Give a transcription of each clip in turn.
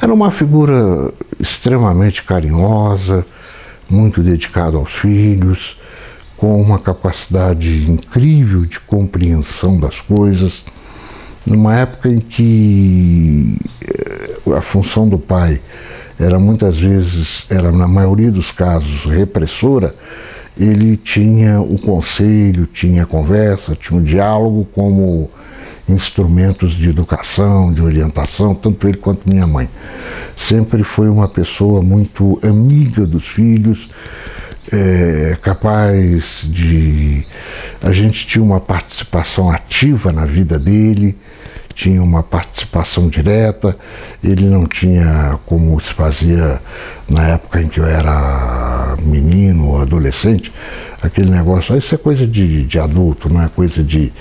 Era uma figura extremamente carinhosa, muito dedicado aos filhos, com uma capacidade incrível de compreensão das coisas, numa época em que a função do pai era muitas vezes, era na maioria dos casos, repressora. Ele tinha o conselho, tinha a conversa, tinha o diálogo como instrumentos de educação, de orientação, tanto ele quanto minha mãe. Sempre foi uma pessoa muito amiga dos filhos, capaz de... A gente tinha uma participação ativa na vida dele, tinha uma participação direta. Ele não tinha, como se fazia na época em que eu era menino ou adolescente, aquele negócio, isso é coisa de adulto, não é coisa de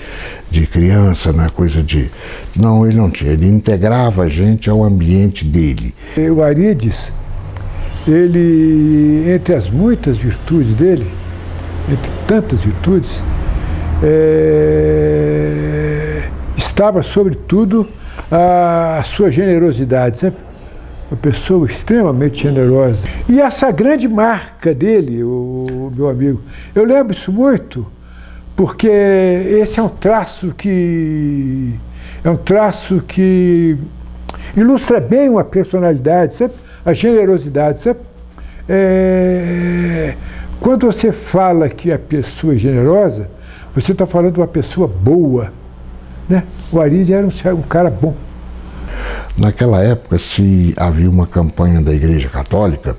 criança, não é coisa de... Não, ele não tinha, ele integrava a gente ao ambiente dele. O Arídes, ele, entre as muitas virtudes dele, entre tantas virtudes, estava, sobretudo, a sua generosidade, sabe? Uma pessoa extremamente generosa. E essa grande marca dele, o meu amigo, eu lembro isso muito, porque esse é um traço que ilustra bem uma personalidade, sabe? A generosidade, sabe? Quando você fala que a pessoa é generosa, você está falando de uma pessoa boa, né? O Arídes era um cara bom. Naquela época, se havia uma campanha da Igreja Católica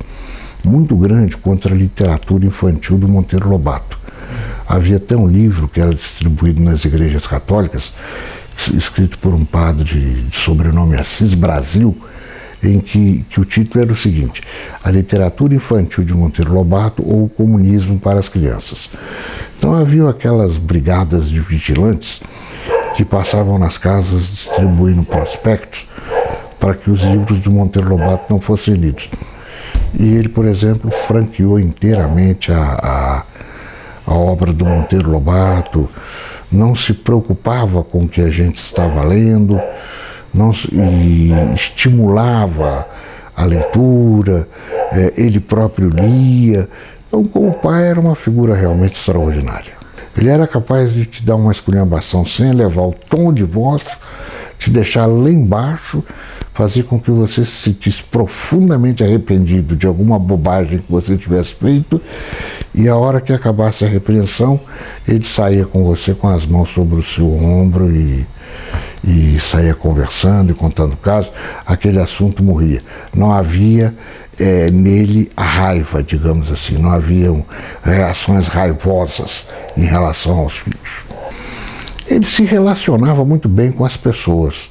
muito grande contra a literatura infantil do Monteiro Lobato. Havia até um livro que era distribuído nas igrejas católicas, escrito por um padre de sobrenome Assis Brasil, em que o título era o seguinte: A literatura infantil de Monteiro Lobato ou o comunismo para as crianças. Então havia aquelas brigadas de vigilantes que passavam nas casas distribuindo prospectos para que os livros de Monteiro Lobato não fossem lidos. E ele, por exemplo, franqueou inteiramente a obra do Monteiro Lobato, não se preocupava com o que a gente estava lendo, e estimulava a leitura, ele próprio lia. Então, como pai, era uma figura realmente extraordinária. Ele era capaz de te dar uma esculhambação sem elevar o tom de voz, te deixar lá embaixo, fazer com que você se sentisse profundamente arrependido de alguma bobagem que você tivesse feito, e a hora que acabasse a repreensão, ele saía com você com as mãos sobre o seu ombro e saía conversando e contando casos. Aquele assunto morria. Não havia nele a raiva, digamos assim, não haviam reações raivosas em relação aos filhos. Ele se relacionava muito bem com as pessoas,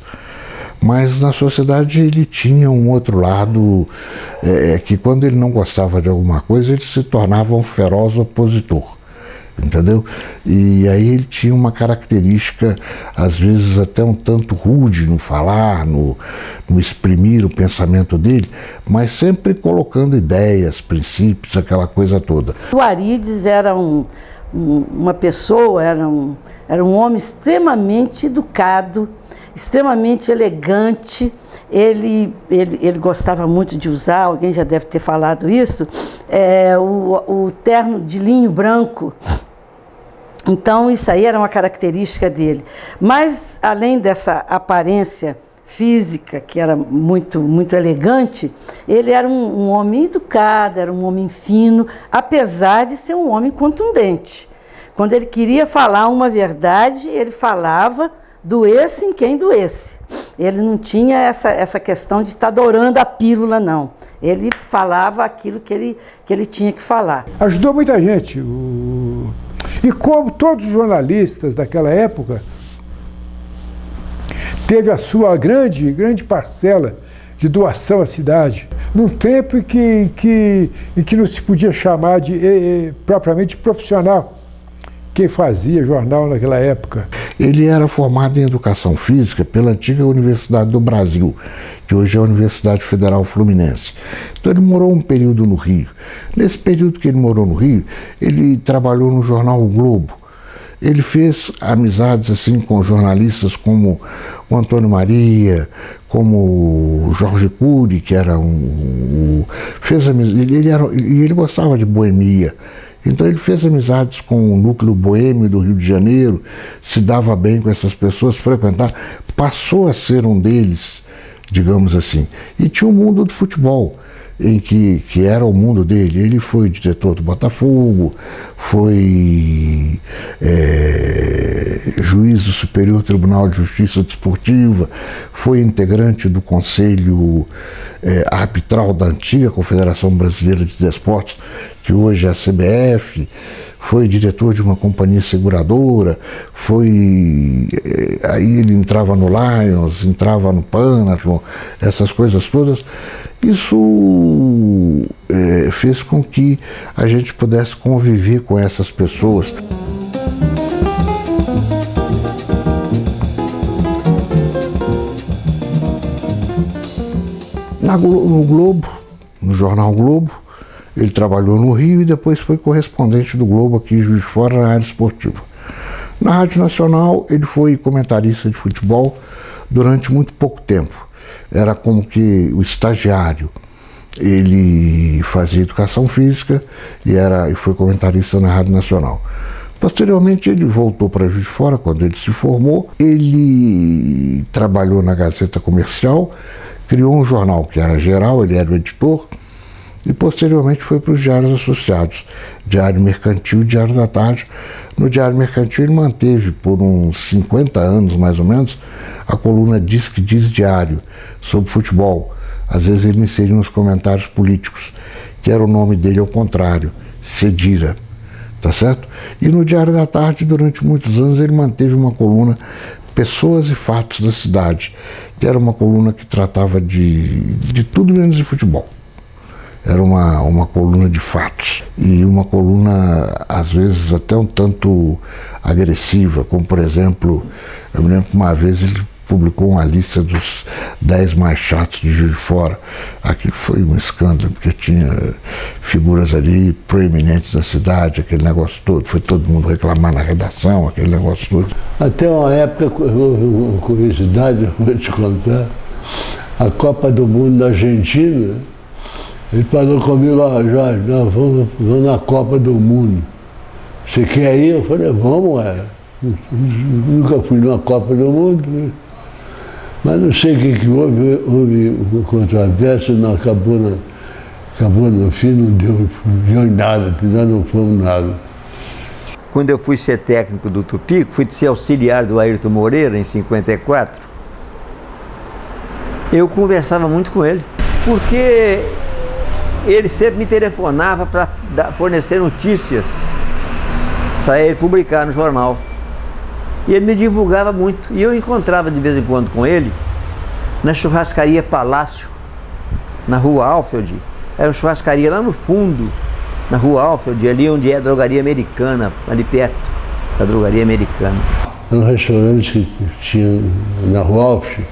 mas na sociedade ele tinha um outro lado, que quando ele não gostava de alguma coisa, ele se tornava um feroz opositor, entendeu? E aí ele tinha uma característica, às vezes até um tanto rude no falar, no exprimir o pensamento dele, mas sempre colocando ideias, princípios, aquela coisa toda. O Arídes era uma pessoa, era um homem extremamente educado, extremamente elegante. Ele gostava muito de usar, alguém já deve ter falado isso, o terno de linho branco. Então isso aí era uma característica dele. Mas além dessa aparência física, que era muito, muito elegante, ele era um homem educado, era um homem fino, apesar de ser um homem contundente. Quando ele queria falar uma verdade, ele falava, doesse em quem doesse. Ele não tinha essa questão de estar dourando a pílula, não. Ele falava aquilo que ele tinha que falar. Ajudou muita gente. E como todos os jornalistas daquela época, teve a sua grande parcela de doação à cidade, num tempo em que não se podia chamar propriamente de profissional quem fazia jornal naquela época. Ele era formado em Educação Física pela antiga Universidade do Brasil, que hoje é a Universidade Federal Fluminense. Então ele morou um período no Rio. Nesse período que ele morou no Rio, ele trabalhou no jornal O Globo. Ele fez amizades assim com jornalistas como o Antônio Maria, como o Jorge Cury, que era ele gostava de boemia. Então ele fez amizades com o núcleo boêmio do Rio de Janeiro, se dava bem com essas pessoas, frequentava, passou a ser um deles, digamos assim. E tinha o mundo do futebol, em que era o mundo dele. Ele foi diretor do Botafogo, foi juiz do Superior Tribunal de Justiça Desportiva, foi integrante do Conselho Arbitral da antiga Confederação Brasileira de Desportos, que hoje é a CBF, foi diretor de uma companhia seguradora, aí ele entrava no Lions, entrava no Panathlon, essas coisas todas. Isso fez com que a gente pudesse conviver com essas pessoas. No Globo, no jornal Globo, ele trabalhou no Rio e depois foi correspondente do Globo aqui em Juiz de Fora, na área esportiva. Na Rádio Nacional, ele foi comentarista de futebol durante muito pouco tempo. Era como que o estagiário. Ele fazia educação física e foi comentarista na Rádio Nacional. Posteriormente, ele voltou para Juiz de Fora, quando ele se formou. Ele trabalhou na Gazeta Comercial, criou um jornal que era geral, ele era o editor, e posteriormente foi para os diários associados, Diário Mercantil e Diário da Tarde. No Diário Mercantil ele manteve por uns 50 anos, mais ou menos, a coluna Diz que Diz Diário, sobre futebol. Às vezes ele inseria uns comentários políticos, que era o nome dele ao contrário, Cedira, tá certo? E no Diário da Tarde, durante muitos anos, ele manteve uma coluna Pessoas e Fatos da Cidade, que era uma coluna que tratava de tudo menos de futebol. Era uma coluna de fatos e uma coluna, às vezes, até um tanto agressiva, como, por exemplo, eu me lembro que uma vez ele publicou uma lista dos 10 mais chatos de Juiz de Fora. Aquilo foi um escândalo, porque tinha figuras ali proeminentes da cidade, aquele negócio todo. Foi todo mundo reclamar na redação, aquele negócio todo. Até uma época, uma curiosidade, eu vou te contar, a Copa do Mundo da Argentina, ele falou comigo: Jorge, nós vamos na Copa do Mundo. Você quer ir? Eu falei: vamos, nunca fui numa Copa do Mundo. Mas não sei o que houve uma controvérsia, não acabou no fim, não deu em nada, nós não fomos nada. Quando eu fui ser técnico do Tupi, fui ser auxiliar do Ayrton Moreira, em 54, eu conversava muito com ele, porque ele sempre me telefonava para fornecer notícias para ele publicar no jornal. E ele me divulgava muito. E eu encontrava de vez em quando com ele na churrascaria Palácio, na Rua Alfield. Era uma churrascaria lá no fundo, na Rua Alfield, ali onde é a drogaria americana, ali perto da drogaria americana. Um restaurante que tinha na Rua Alfield.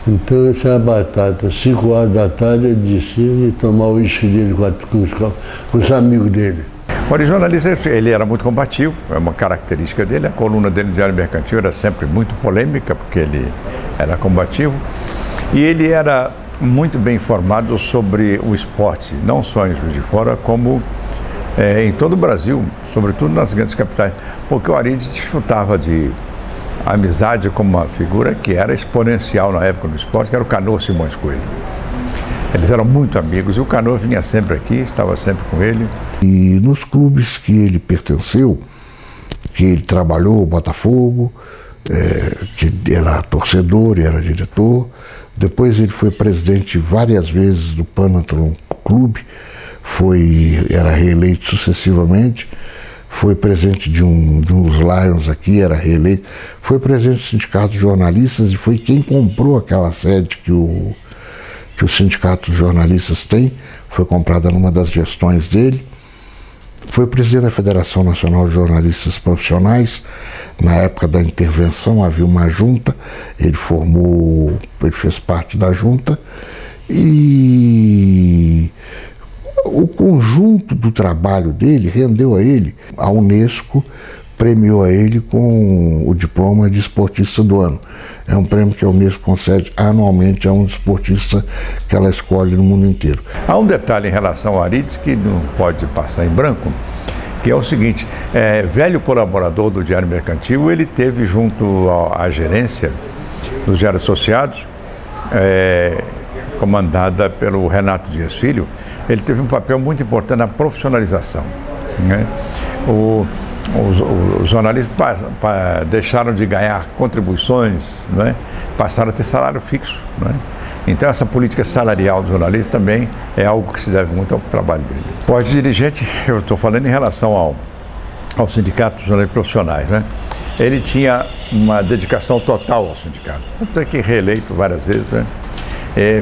Então essa era batata. 5 horas da tarde ele descia e tomava o uísque dele com os amigos dele. O jornalista, ele era muito combativo, é uma característica dele. A coluna dele no Diário Mercantil era sempre muito polêmica, porque ele era combativo. E ele era muito bem informado sobre o esporte, não só em Juiz de Fora, como em todo o Brasil, sobretudo nas grandes capitais. Porque o Arides desfrutava de amizade com uma figura que era exponencial na época no esporte, que era o Canoa Simões Coelho. Eles eram muito amigos e o Canoa vinha sempre aqui, estava sempre com ele. E nos clubes que ele pertenceu, que ele trabalhou, Botafogo, que era torcedor e era diretor, depois ele foi presidente várias vezes do Panathlon Clube, era reeleito sucessivamente, foi presidente de uns Lions aqui, era reeleito, foi presidente do Sindicato de Jornalistas e foi quem comprou aquela sede que o Sindicato de Jornalistas tem, foi comprada numa das gestões dele. Foi presidente da Federação Nacional de Jornalistas Profissionais. Na época da intervenção havia uma junta, ele fez parte da junta e o conjunto do trabalho dele rendeu a ele a Unesco premiou a ele com o diploma de esportista do ano. É um prêmio que a Unesco concede anualmente a um esportista que ela escolhe no mundo inteiro. Há um detalhe em relação ao Arídes que não pode passar em branco, que é o seguinte: velho colaborador do Diário Mercantil, ele teve junto à gerência dos Diários Associados, comandada pelo Renato Dias Filho. Ele teve um papel muito importante na profissionalização, né? Os jornalistas deixaram de ganhar contribuições, né? Passaram a ter salário fixo, né? Então essa política salarial do jornalista também é algo que se deve muito ao trabalho dele. Pós-dirigente, eu estou falando em relação ao sindicato dos jornalistas profissionais, né? Ele tinha uma dedicação total ao sindicato, até que reeleito várias vezes, né?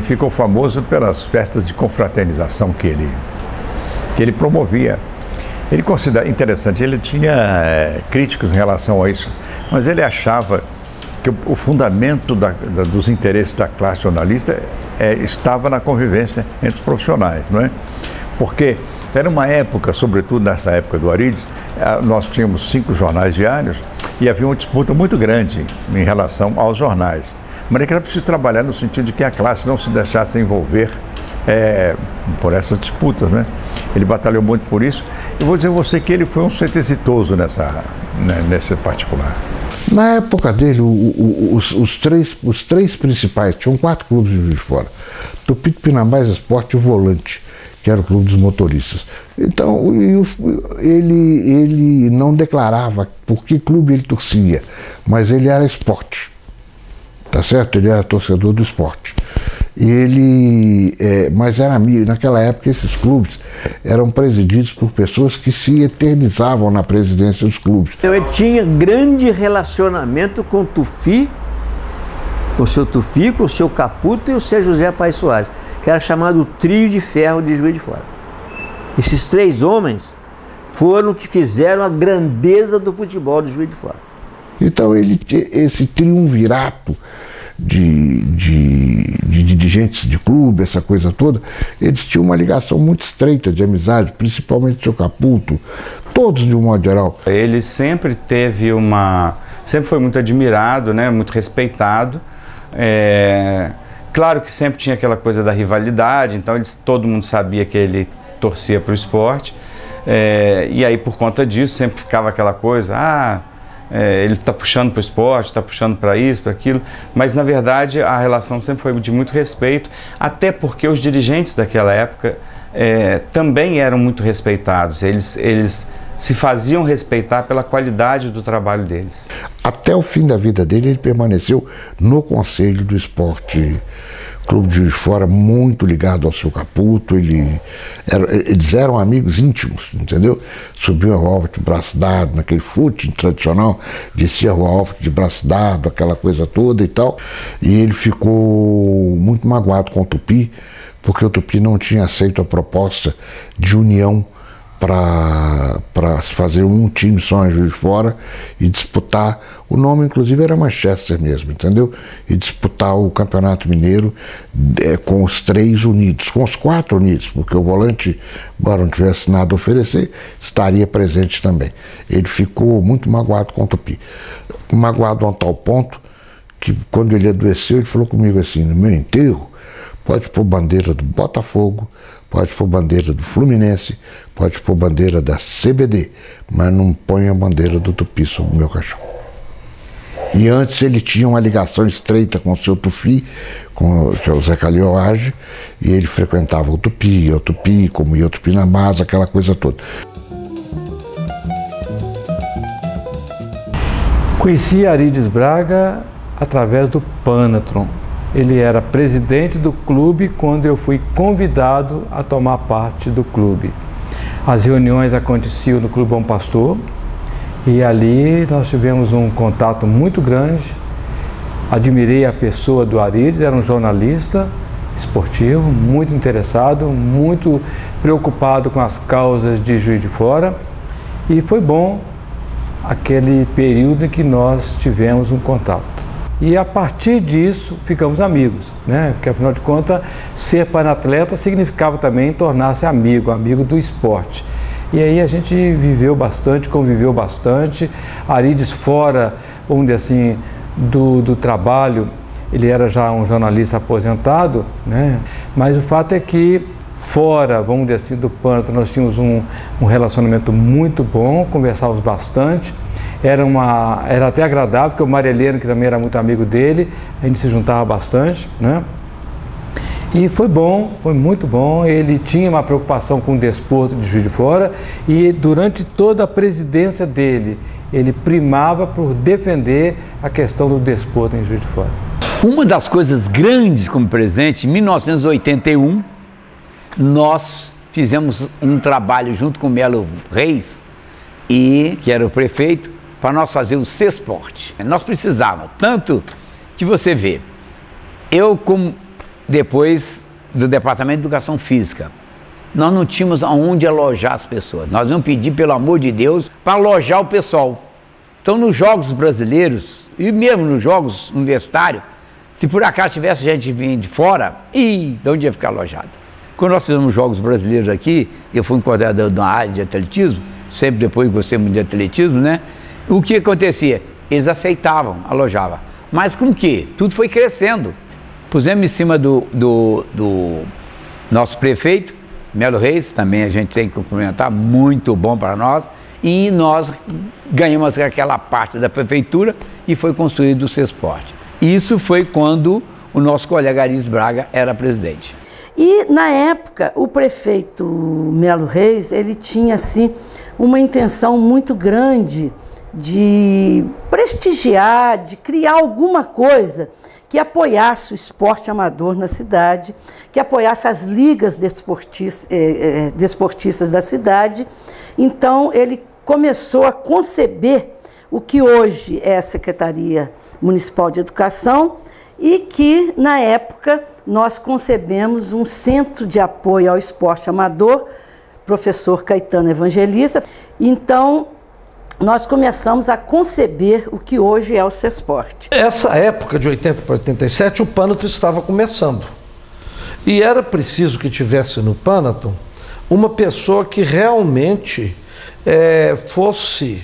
Ficou famoso pelas festas de confraternização que ele promovia. Ele considera interessante, ele tinha críticos em relação a isso, mas ele achava que o fundamento dos interesses da classe jornalista estava na convivência entre os profissionais, não é? Porque era uma época, sobretudo nessa época do Arídes, nós tínhamos 5 jornais diários e havia uma disputa muito grande em relação aos jornais. Mas era preciso trabalhar no sentido de que a classe não se deixasse envolver por essas disputas, né? Ele batalhou muito por isso. Eu vou dizer a você que ele foi um sujeito exitoso nesse particular. Na época dele, os três principais, tinham 4 clubes de Juiz de Fora: Tupi, Tupinambás, Esporte e o Volante, que era o clube dos motoristas. Então, ele não declarava por que clube ele torcia, mas ele era esporte, tá certo? Ele era torcedor do esporte. E mas era amigo. Naquela época, esses clubes eram presididos por pessoas que se eternizavam na presidência dos clubes. Então, ele tinha grande relacionamento com o Tufi, com o seu Tufi, com o seu Caputo e o seu José Paes Soares, que era chamado Trio de Ferro de Juiz de Fora. Esses 3 homens foram que fizeram a grandeza do futebol de Juiz de Fora. Então, esse triunvirato de dirigentes de clube, essa coisa toda, eles tinham uma ligação muito estreita de amizade, principalmente o seu Caputo, todos de um modo geral. Ele sempre sempre foi muito admirado, né, muito respeitado. Claro que sempre tinha aquela coisa da rivalidade, então todo mundo sabia que ele torcia para o esporte, e aí por conta disso sempre ficava aquela coisa, ele está puxando para o esporte, está puxando para isso, para aquilo, mas na verdade a relação sempre foi de muito respeito, até porque os dirigentes daquela época também eram muito respeitados, eles se faziam respeitar pela qualidade do trabalho deles. Até o fim da vida dele, ele permaneceu no Conselho do Esporte Clube de Juiz de Fora, muito ligado ao seu Caputo. Eles eram amigos íntimos, entendeu? Subiu a Rua Álvares de braço dado, naquele footing tradicional, descia a Rua Álvares de braço dado, aquela coisa toda e tal. E ele ficou muito magoado com o Tupi, porque o Tupi não tinha aceito a proposta de união para fazer um time só em Juiz de Fora e disputar, o nome inclusive era Manchester mesmo, entendeu? E disputar o Campeonato Mineiro com os 3 unidos, com os 4 unidos, porque o Volante, embora não tivesse nada a oferecer, estaria presente também. Ele ficou muito magoado com o Tupi, magoado a um tal ponto que quando ele adoeceu, ele falou comigo assim: no meu enterro pode pôr bandeira do Botafogo, pode pôr bandeira do Fluminense, pode pôr bandeira da CBD, mas não põe a bandeira do Tupi sobre o meu caixão. E antes ele tinha uma ligação estreita com o seu Tufi, que é o Zé Calioage, e ele frequentava o Tupi, comia o Tupinambás, aquela coisa toda. Conheci Arídes Braga através do Panatron. Ele era presidente do clube quando eu fui convidado a tomar parte do clube. As reuniões aconteciam no Clube Bom Pastor e ali nós tivemos um contato muito grande. Admirei a pessoa do Arídes, era um jornalista esportivo, muito interessado, muito preocupado com as causas de Juiz de Fora, e foi bom aquele período em que nós tivemos um contato. E a partir disso ficamos amigos, né? Porque afinal de contas, ser panatleta significava também tornar-se amigo do esporte. E aí a gente viveu bastante, conviveu bastante. Arides, fora, vamos dizer assim, do trabalho, ele era já um jornalista aposentado, né? Mas o fato é que fora, vamos dizer assim, do Pântano, nós tínhamos um relacionamento muito bom, conversávamos bastante. Era até agradável, porque o Mário Heleno, que também era muito amigo dele, a gente se juntava bastante, né? E foi bom, foi muito bom. Ele tinha uma preocupação com o desporto de Juiz de Fora e durante toda a presidência dele, ele primava por defender a questão do desporto em Juiz de Fora. Uma das coisas grandes como presidente, em 1981, nós fizemos um trabalho junto com o Melo Reis, que era o prefeito, para nós fazer o Cesporte. Nós precisávamos, tanto que você vê, eu como depois do Departamento de Educação Física, nós não tínhamos aonde alojar as pessoas. Nós íamos pedir, pelo amor de Deus, para alojar o pessoal. Então, nos Jogos Brasileiros, e mesmo nos Jogos Universitários, se por acaso tivesse gente vindo de fora, de onde ia ficar alojado? Quando nós fizemos os Jogos Brasileiros aqui, eu fui coordenador de uma área de atletismo, sempre depois gostei muito de atletismo, né? O que acontecia? Eles aceitavam, alojavam. Mas com o quê? Tudo foi crescendo. Pusemos em cima do nosso prefeito, Melo Reis, também a gente tem que cumprimentar, muito bom para nós, e nós ganhamos aquela parte da prefeitura e foi construído o Cesporte. Isso foi quando o nosso colega Arides Braga era presidente. E, na época, o prefeito Melo Reis, ele tinha, assim, uma intenção muito grande de prestigiar, de criar alguma coisa que apoiasse o esporte amador na cidade, que apoiasse as ligas desportistas da cidade. Então, ele começou a conceber o que hoje é a Secretaria Municipal de Educação e que, na época, nós concebemos um centro de apoio ao esporte amador, professor Caetano Evangelista. Então, nós começamos a conceber o que hoje é o Cesporte. Essa época, de 80 para 87, o Pânaton estava começando. E era preciso que tivesse no Pânaton uma pessoa que realmente fosse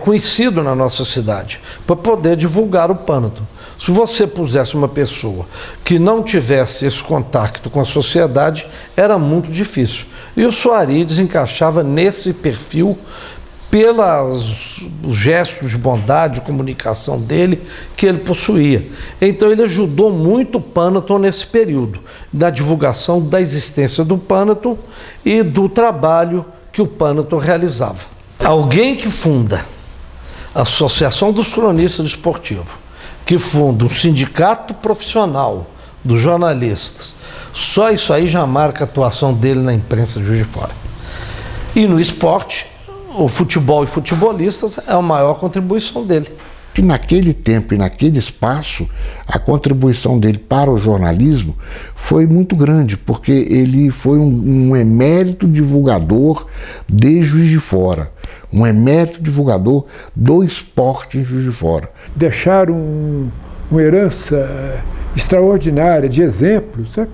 conhecido na nossa cidade, para poder divulgar o Pânaton. Se você pusesse uma pessoa que não tivesse esse contato com a sociedade, era muito difícil. E o Arides encaixava nesse perfil pelos gestos de bondade, de comunicação dele, que ele possuía. Então ele ajudou muito o Pânaton nesse período, da divulgação da existência do Pânaton e do trabalho que o Pânaton realizava. Alguém que funda a Associação dos Cronistas Esportivos, que funda um sindicato profissional dos jornalistas, só isso aí já marca a atuação dele na imprensa de Juiz de Fora. E no esporte, o futebol e futebolistas é a maior contribuição dele. E naquele tempo e naquele espaço, a contribuição dele para o jornalismo foi muito grande, porque ele foi um emérito divulgador de Juiz de Fora, um emérito divulgador do esporte em Juiz de Fora. Deixaram uma herança extraordinária de exemplos, sabe?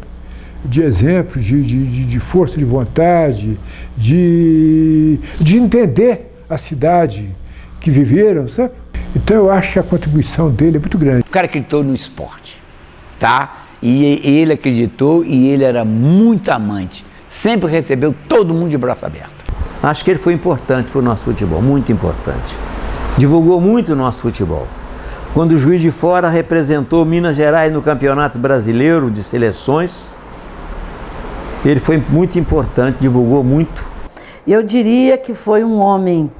De exemplo, de força de vontade, de entender a cidade que viveram, sabe? Então eu acho que a contribuição dele é muito grande. O cara acreditou no esporte, tá? E ele acreditou e ele era muito amante. Sempre recebeu todo mundo de braço aberto. Acho que ele foi importante para o nosso futebol, muito importante. Divulgou muito o nosso futebol. Quando o Juiz de Fora representou Minas Gerais no Campeonato Brasileiro de Seleções, ele foi muito importante, divulgou muito. Eu diria que foi um homem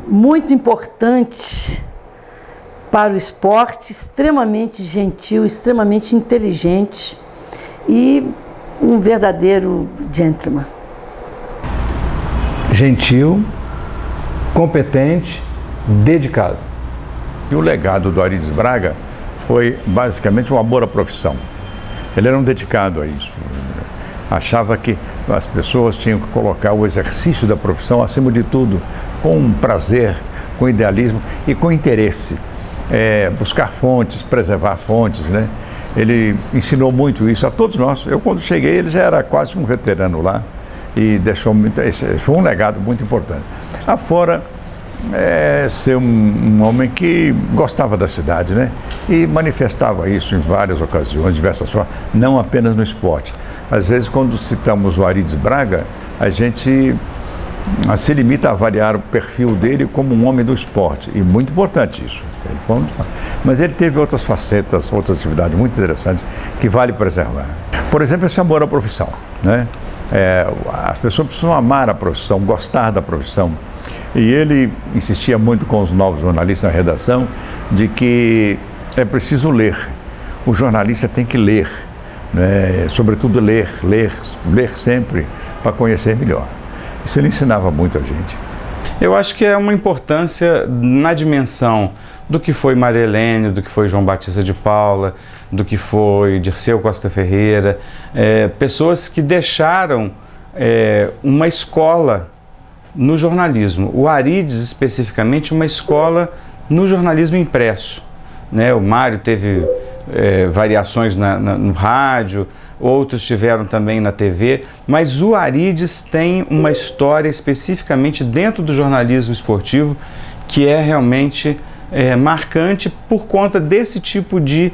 muito importante para o esporte, extremamente gentil, extremamente inteligente e um verdadeiro gentleman. Gentil, competente, dedicado. E o legado do Arides Braga foi basicamente um amor à profissão. Ele era um dedicado a isso. Achava que as pessoas tinham que colocar o exercício da profissão acima de tudo, com prazer, com idealismo e com interesse. Buscar fontes, preservar fontes, né? Ele ensinou muito isso a todos nós. Eu, quando cheguei, ele já era quase um veterano lá. e deixou muito, esse foi um legado muito importante. Afora ser um homem que gostava da cidade, né? E manifestava isso em várias ocasiões, diversas formas, não apenas no esporte. Às vezes, quando citamos o Arídice Braga, a gente se limita a avaliar o perfil dele como um homem do esporte, e muito importante isso. Mas ele teve outras facetas, outras atividades muito interessantes que vale preservar. Por exemplo, esse amor à profissão, né? As pessoas precisam amar a profissão, gostar da profissão. E ele insistia muito com os novos jornalistas na redação de que é preciso ler. O jornalista tem que ler, né? Sobretudo ler sempre para conhecer melhor. Isso ele ensinava muito a gente. Eu acho que é uma importância na dimensão do que foi Maria Helene, do que foi João Batista de Paula, do que foi Dirceu Costa Ferreira, pessoas que deixaram uma escola no jornalismo. O Arídice, especificamente, uma escola no jornalismo impresso, né? O Mário teve variações no rádio, outros tiveram também na TV, mas o Arídice tem uma história especificamente dentro do jornalismo esportivo que é realmente marcante por conta desse tipo de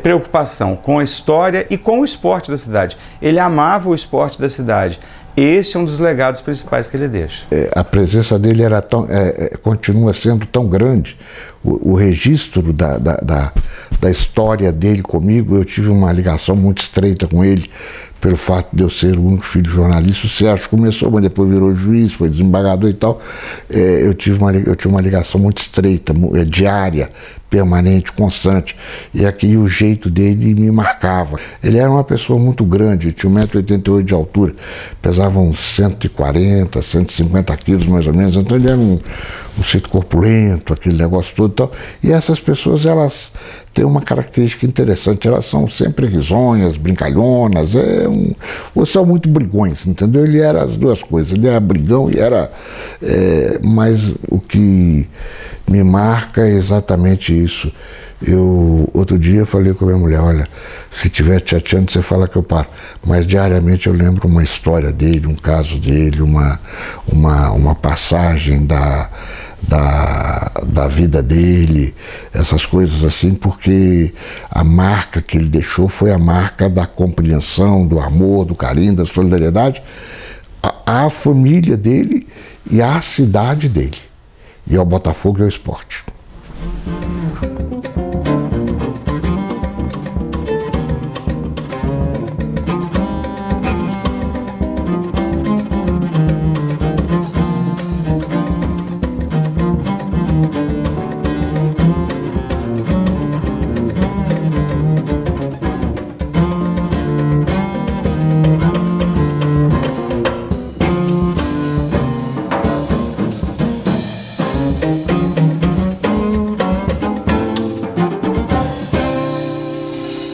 preocupação com a história e com o esporte da cidade. Ele amava o esporte da cidade. Este é um dos legados principais que ele deixa. A presença dele era continua sendo tão grande. O registro da história dele comigo, eu tive uma ligação muito estreita com ele, pelo fato de eu ser o único filho de jornalista. O Sérgio começou, mas depois virou juiz, foi desembargador e tal. Eu tive uma ligação muito estreita, diária, permanente, constante. E aqui o jeito dele me marcava. Ele era uma pessoa muito grande, tinha 1,88 m de altura, pesava uns 140, 150 quilos mais ou menos. Então ele era um sujeito corpulento, aquele negócio todo e tal. E essas pessoas, elas têm uma característica interessante, elas são sempre risonhas, brincalhonas, ou são muito brigões, entendeu? Ele era as duas coisas, ele era brigão e era... mas o que me marca é exatamente isso. Outro dia eu falei com a minha mulher, olha, se estiver te chateando, você fala que eu paro. Mas diariamente eu lembro uma história dele, um caso dele, uma passagem da vida dele, essas coisas assim, porque a marca que ele deixou foi a marca da compreensão, do amor, do carinho, da solidariedade à família dele e à cidade dele, e ao Botafogo e ao esporte.